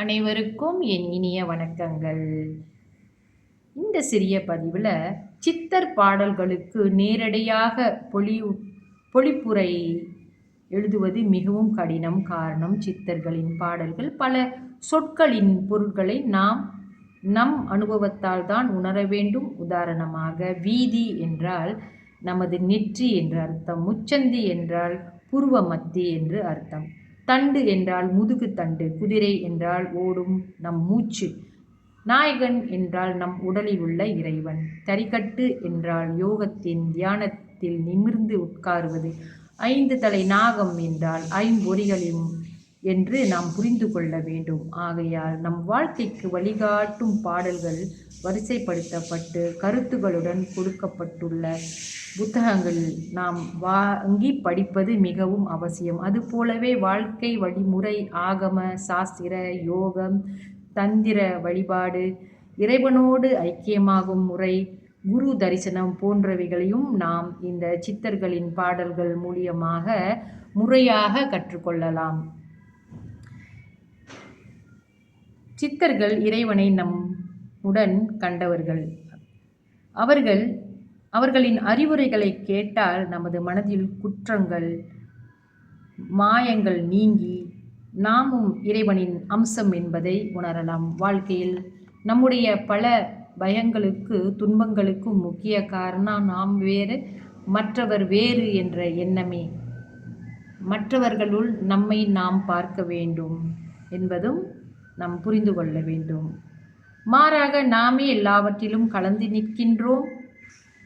அனைவருக்கும் என் இனிய வணக்கங்கள். இந்த சிறிய பதிவில் சித்தர் பாடல்களுக்கு நேரடியாக பொழிப்புரை எழுதுவது மிகவும் கடினம். காரணம், சித்தர்களின் பாடல்கள் பல சொற்களின் பொருட்களை நம் அனுபவத்தால் தான் உணர வேண்டும். உதாரணமாக, வீதி என்றால் நமது நெற்றி என்று அர்த்தம். முச்சந்தி என்றால் புருவ மத்தி என்று அர்த்தம். தண்டு என்றால் முதுகு தண்டு. குதிரை என்றால் ஓடும் நம் மூச்சு. நாயகன் என்றால் நம் உடலில் உள்ள இறைவன். தரிக்கட்டு என்றால் யோகத்தின் தியானத்தில் நிமிர்ந்து உட்காருவது. 5 தலை நாகம் என்றால் ஐம்பொறிகளும் என்று நாம் புரிந்து கொள்ள வேண்டும். ஆகையால் நம் வாழ்க்கைக்கு வழிகாட்டும் பாடல்கள் வரிசைப்படுத்தப்பட்டு கருத்துகளுடன் கொடுக்கப்பட்டுள்ள புத்தகங்கள் நாம் வாங்கி படிப்பது மிகவும் அவசியம். அதுபோலவே வாழ்க்கை வழிமுறை, ஆகம சாஸ்திர, யோகம், தந்திர வழிபாடு, இறைவனோடு ஐக்கியமாகும் முறை, குரு தரிசனம் போன்றவைகளையும் நாம் இந்த சித்தர்களின் பாடல்கள் மூலியமாக முறையாக கற்றுக்கொள்ளலாம். சித்தர்கள் இறைவனை நம்முடன் கண்டவர்கள். அவர்களின் அறிவுரைகளை கேட்டால் நமது மனதில் குற்றங்கள், மாயங்கள் நீங்கி நாமும் இறைவனின் அம்சம் என்பதை உணரலாம். வாழ்க்கையில் நம்முடைய பல பயங்களுக்கு, துன்பங்களுக்கும் முக்கிய காரணம் நாம் வேறு, மற்றவர் வேறு என்ற எண்ணமே. மற்றவர்களுள் நம்மை நாம் பார்க்க வேண்டும் என்பதும் நாம் புரிந்து கொள்ள வேண்டும். மாறாக நாமே எல்லாவற்றிலும் கலந்து நிற்கின்றோம்.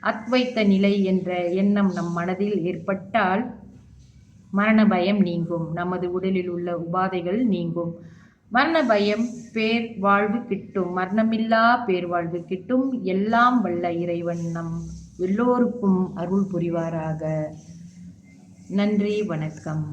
அத்வைத்த நிலை என்ற எண்ணம் நம் மனதில் ஏற்பட்டால் மரண பயம் நீங்கும். நமது உடலில் உள்ள உபாதைகள் நீங்கும். மரண பயம் பேர் வாழ்வு கிட்டும். மரணமில்லா பேர்வாழ்வு கிட்டும். எல்லாம் வல்ல இறைவன் நம் எல்லோருக்கும் அருள் புரிவாராக. நன்றி, வணக்கம்.